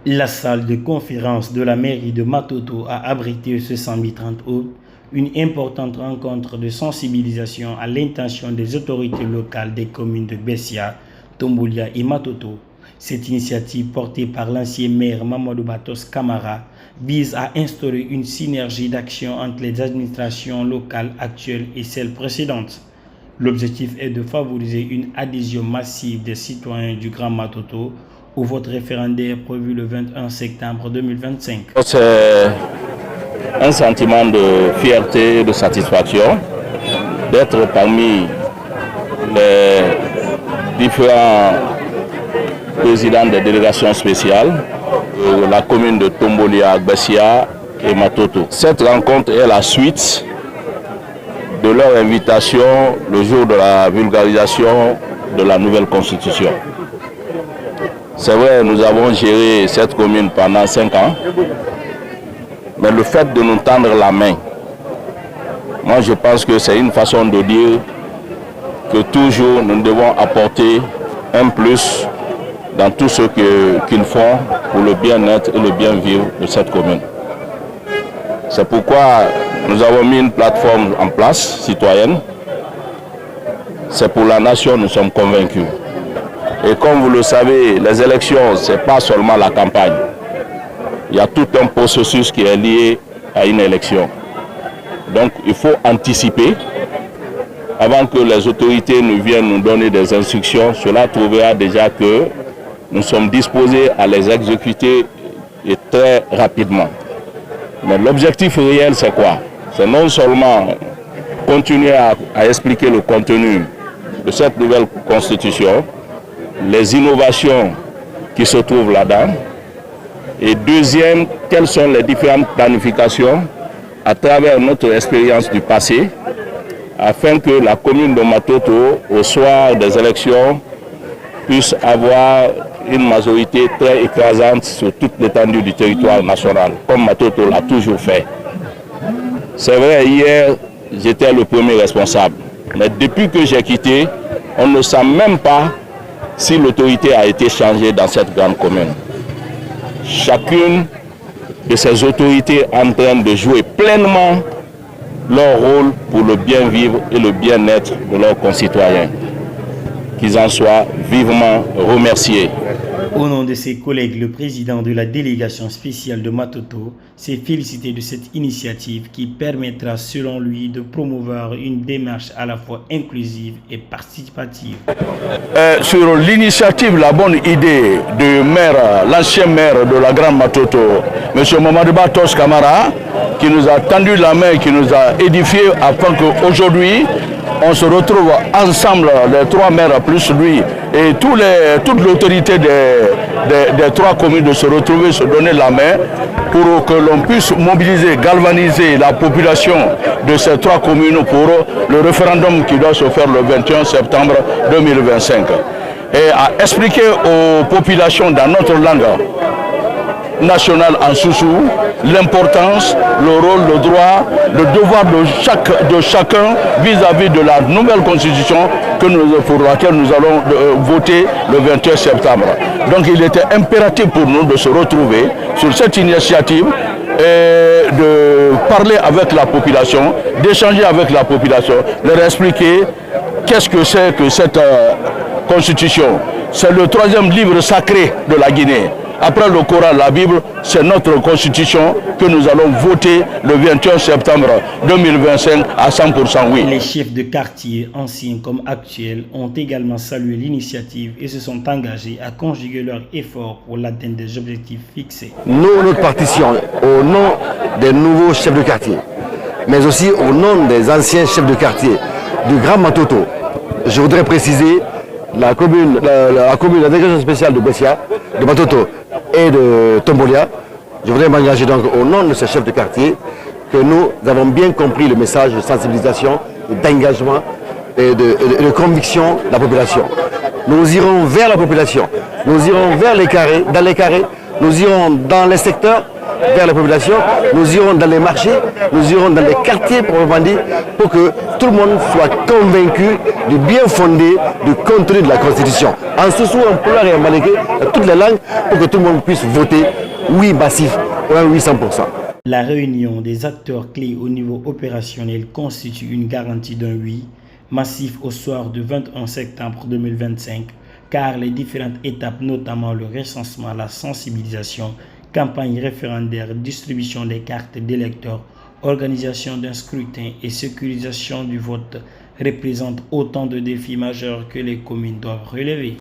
La salle de conférence de la mairie de Matoto a abrité ce samedi 30 août une importante rencontre de sensibilisation à l'intention des autorités locales des communes de Bessia, Tombolia et Matoto. Cette initiative portée par l'ancien maire Mamadou Batos Camara vise à instaurer une synergie d'action entre les administrations locales actuelles et celles précédentes. L'objectif est de favoriser une adhésion massive des citoyens du Grand Matoto au vote référendaire prévu le 21 septembre 2025. C'est un sentiment de fierté et de satisfaction d'être parmi les différents présidents des délégations spéciales de la commune de Tombolia, Bessia et Matoto. Cette rencontre est la suite de leur invitation le jour de la vulgarisation de la nouvelle constitution. C'est vrai, nous avons géré cette commune pendant 5 ans, mais le fait de nous tendre la main, moi je pense que c'est une façon de dire que toujours nous devons apporter un plus dans tout ce qu'ils font pour le bien-être et le bien-vivre de cette commune. C'est pourquoi nous avons mis une plateforme en place, citoyenne. C'est pour la nation, nous sommes convaincus. Et comme vous le savez, les élections, ce n'est pas seulement la campagne. Il y a tout un processus qui est lié à une élection. Donc il faut anticiper. Avant que les autorités nous viennent nous donner des instructions, cela trouvera déjà que nous sommes disposés à les exécuter et très rapidement. Mais l'objectif réel, c'est quoi? C'est non seulement continuer à expliquer le contenu de cette nouvelle constitution, les innovations qui se trouvent là-dedans, et deuxième, quelles sont les différentes planifications à travers notre expérience du passé, afin que la commune de Matoto, au soir des élections, puisse avoir une majorité très écrasante sur toute l'étendue du territoire national, comme Matoto l'a toujours fait. C'est vrai, hier, j'étais le premier responsable, mais depuis que j'ai quitté, on ne sait même pas si l'autorité a été changée dans cette grande commune. Chacune de ces autorités est en train de jouer pleinement leur rôle pour le bien-vivre et le bien-être de leurs concitoyens. Qu'ils en soient vivement remerciés. Au nom de ses collègues, le président de la délégation spéciale de Matoto s'est félicité de cette initiative qui permettra, selon lui, de promouvoir une démarche à la fois inclusive et participative. Sur l'initiative, la bonne idée du maire, l'ancien maire de la Grande Matoto, M. Mamadou Batos Camara, qui nous a tendu la main, qui nous a édifié afin qu'aujourd'hui, on se retrouve ensemble, les 3 maires plus lui, et toute l'autorité des 3 communes de se retrouver, se donner la main pour que l'on puisse mobiliser, galvaniser la population de ces 3 communes pour le référendum qui doit se faire le 21 septembre 2025. Et à expliquer aux populations dans notre langue nationale en Soussou l'importance, le rôle, le droit, le devoir de chacun vis-à-vis de la nouvelle constitution pour laquelle nous allons voter le 21 septembre. Donc il était impératif pour nous de se retrouver sur cette initiative et de parler avec la population, d'échanger avec la population, leur expliquer qu'est-ce que c'est que cette constitution. C'est le 3e livre sacré de la Guinée. Après le Coran, la Bible, c'est notre constitution que nous allons voter le 21 septembre 2025 à 100% oui. Les chefs de quartier, anciens comme actuels, ont également salué l'initiative et se sont engagés à conjuguer leurs efforts pour l'atteinte des objectifs fixés. Nous, notre partition, au nom des nouveaux chefs de quartier, mais aussi au nom des anciens chefs de quartier du Grand Matoto, je voudrais préciser la délégation spéciale de Bessia, de Matoto et de Tombolia. Je voudrais m'engager donc au nom de ces chefs de quartier que nous avons bien compris le message de sensibilisation, d'engagement et de conviction de la population. Nous irons vers la population, nous irons vers les carrés, dans les carrés, nous irons dans les secteurs, vers la population, nous irons dans les marchés, nous irons dans les quartiers proprement dit, pour que tout le monde soit convaincu du bien fondé du contenu de la Constitution. En Soussou, en Pulaar et en Malinké, dans toutes les langues, pour que tout le monde puisse voter oui massif, oui 100%. La réunion des acteurs clés au niveau opérationnel constitue une garantie d'un oui massif au soir du 21 septembre 2025, car les différentes étapes, notamment le recensement, la sensibilisation, campagne référendaire, distribution des cartes d'électeurs, organisation d'un scrutin et sécurisation du vote représentent autant de défis majeurs que les communes doivent relever.